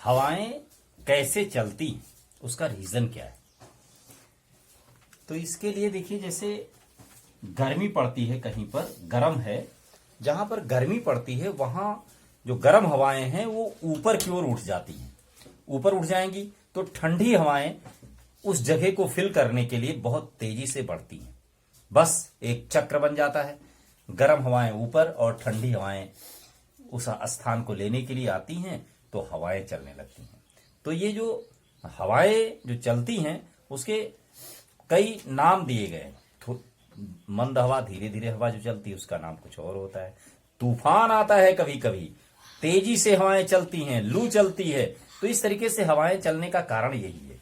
हवाएं कैसे चलती हैं, उसका रीजन क्या है। तो इसके लिए देखिए, जैसे गर्मी पड़ती है, कहीं पर गर्म है, जहां पर गर्मी पड़ती है वहां जो गर्म हवाएं हैं वो ऊपर की ओर उठ जाती हैं। ऊपर उठ जाएंगी तो ठंडी हवाएं उस जगह को फिल करने के लिए बहुत तेजी से बढ़ती हैं। बस एक चक्र बन जाता है, गर्म हवाएं ऊपर और ठंडी हवाएं उस स्थान को लेने के लिए आती हैं, तो हवाएं चलने लगती हैं। तो ये जो हवाएं जो चलती हैं उसके कई नाम दिए गए हैं। मंद हवा, धीरे धीरे हवा जो चलती है उसका नाम कुछ और होता है। तूफान आता है कभी कभी, तेजी से हवाएं चलती हैं, लू चलती है। तो इस तरीके से हवाएं चलने का कारण यही है।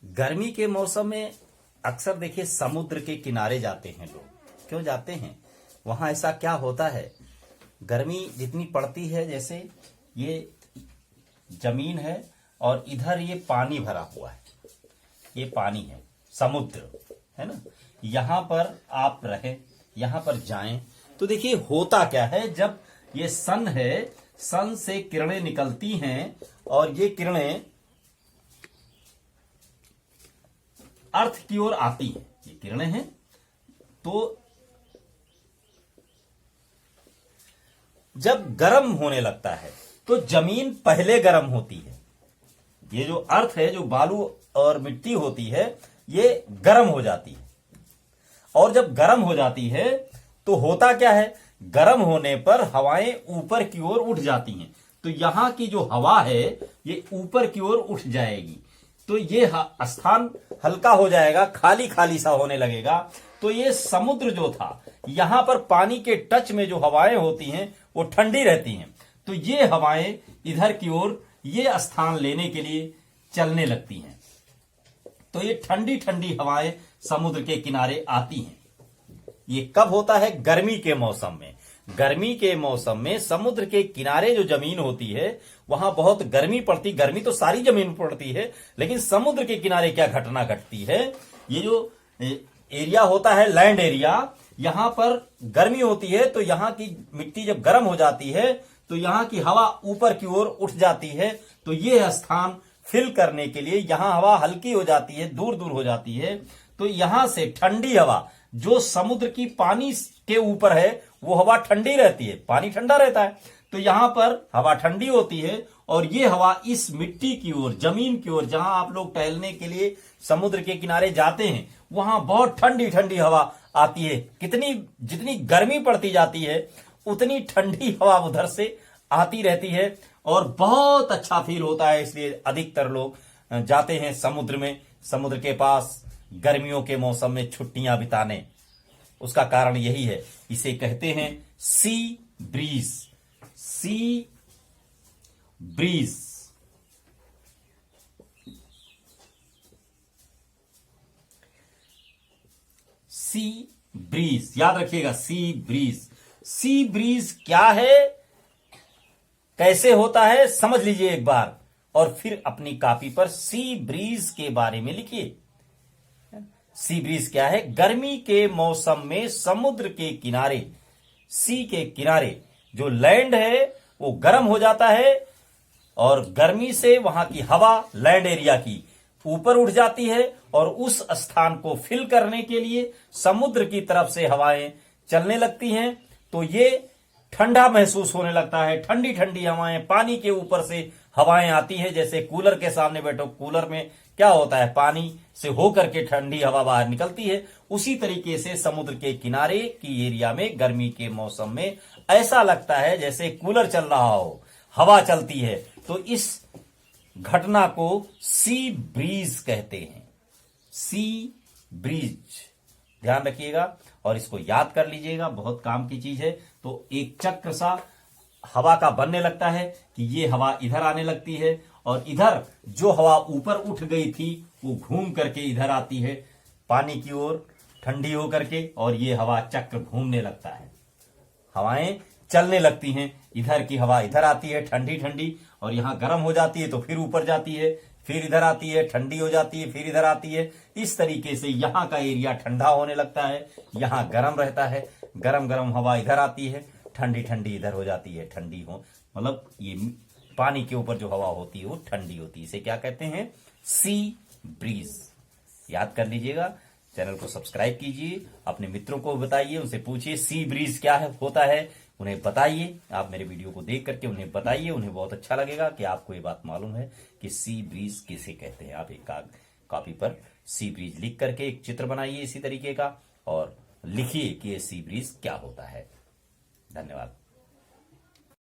गर्मी के मौसम में अक्सर देखिए समुद्र के किनारे जाते हैं लोग। क्यों जाते हैं? वहां ऐसा क्या होता है, गर्मी जितनी पड़ती है, जैसे ये जमीन है और इधर ये पानी भरा हुआ है, ये पानी है, समुद्र है ना। यहां पर आप रहें, यहां पर जाएं तो देखिए होता क्या है, जब ये सन है, सन से किरणें निकलती हैं और ये किरणें अर्थ की ओर आती हैं। ये किरणें हैं, तो जब गर्म होने लगता है तो जमीन पहले गर्म होती है। ये जो अर्थ है, जो बालू और मिट्टी होती है, ये गर्म हो जाती है। और जब गर्म हो जाती है तो होता क्या है, गर्म होने पर हवाएं ऊपर की ओर उठ जाती हैं। तो यहां की जो हवा है ये ऊपर की ओर उठ जाएगी, तो ये स्थान हल्का हो जाएगा, खाली खाली सा होने लगेगा। तो ये समुद्र जो था, यहां पर पानी के टच में जो हवाएं होती हैं वो ठंडी रहती हैं। तो ये हवाएं इधर की ओर ये स्थान लेने के लिए चलने लगती हैं। तो ये ठंडी ठंडी हवाएं समुद्र के किनारे आती हैं। ये कब होता है? गर्मी के मौसम में। गर्मी के मौसम में समुद्र के किनारे जो जमीन होती है वहां बहुत गर्मी पड़ती। गर्मी तो सारी जमीन पड़ती है, लेकिन समुद्र के किनारे क्या घटना घटती है, ये जो एरिया होता है, लैंड एरिया, यहां पर गर्मी होती है। तो यहां की मिट्टी जब गर्म हो जाती है तो यहां की हवा ऊपर की ओर उठ जाती है। तो ये स्थान फिल करने के लिए यहां हवा हल्की हो जाती है, दूर दूर हो जाती है। तो यहां से ठंडी हवा जो समुद्र की पानी के ऊपर है वो हवा ठंडी रहती है, पानी ठंडा रहता है। तो यहां पर हवा ठंडी होती है और ये हवा इस मिट्टी की ओर, जमीन की ओर, जहां आप लोग टहलने के लिए समुद्र के किनारे जाते हैं, वहां बहुत ठंडी ठंडी हवा आती है। जितनी गर्मी पड़ती जाती है उतनी ठंडी हवा उधर से आती रहती है और बहुत अच्छा फील होता है। इसलिए अधिकतर लोग जाते हैं समुद्र में, समुद्र के पास गर्मियों के मौसम में छुट्टियां बिताने। उसका कारण यही है, इसे कहते हैं sea breeze. Sea breeze. Sea breeze याद रखिएगा, सी ब्रीज। सी ब्रीज क्या है, कैसे होता है, समझ लीजिए एक बार और फिर अपनी कॉपी पर सी ब्रीज के बारे में लिखिए। सी ब्रीज क्या है? गर्मी के मौसम में समुद्र के किनारे, सी के किनारे जो लैंड है वो गर्म हो जाता है और गर्मी से वहां की हवा लैंड एरिया की ऊपर उठ जाती है और उस स्थान को फिल करने के लिए समुद्र की तरफ से हवाएं चलने लगती हैं। तो ये ठंडा महसूस होने लगता है, ठंडी ठंडी हवाएं, पानी के ऊपर से हवाएं आती हैं। जैसे कूलर के सामने बैठो, कूलर में क्या होता है, पानी से होकर के ठंडी हवा बाहर निकलती है। उसी तरीके से समुद्र के किनारे की एरिया में गर्मी के मौसम में ऐसा लगता है जैसे कूलर चल रहा हो, हवा चलती है। तो इस घटना को सी ब्रीज कहते हैं। सी ब्रीज ध्यान रखिएगा और इसको याद कर लीजिएगा, बहुत काम की चीज है। तो एक चक्र सा हवा का बनने लगता है कि ये हवा इधर आने लगती है और इधर जो हवा ऊपर उठ गई थी वो घूम करके इधर आती है पानी की ओर ठंडी होकर के, और ये हवा चक्र घूमने लगता है, हवाएं चलने लगती हैं। इधर की हवा इधर आती है ठंडी ठंडी और यहां गर्म हो जाती है तो फिर ऊपर जाती है, फिर इधर आती है, ठंडी हो जाती है, फिर इधर आती है। इस तरीके से यहां का एरिया ठंडा होने लगता है, यहां गर्म रहता है, गरम गरम हवा इधर आती है, ठंडी ठंडी इधर हो जाती है, ठंडी हो मतलब ये पानी के ऊपर जो हवा होती है वो ठंडी होती है। इसे क्या कहते हैं? Sea breeze. याद कर लीजिएगा। चैनल को सब्सक्राइब कीजिए, अपने मित्रों को बताइए, उनसे पूछिए सी ब्रीज क्या है, होता है, उन्हें बताइए। आप मेरे वीडियो को देख करके उन्हें बताइए, उन्हें बहुत अच्छा लगेगा कि आपको ये बात मालूम है कि सी ब्रीज किसे कहते हैं। आप एक कॉपी पर सी ब्रीज लिख करके एक चित्र बनाइए इसी तरीके का और लिखिए कि ये सी ब्रीज क्या होता है। धन्यवाद।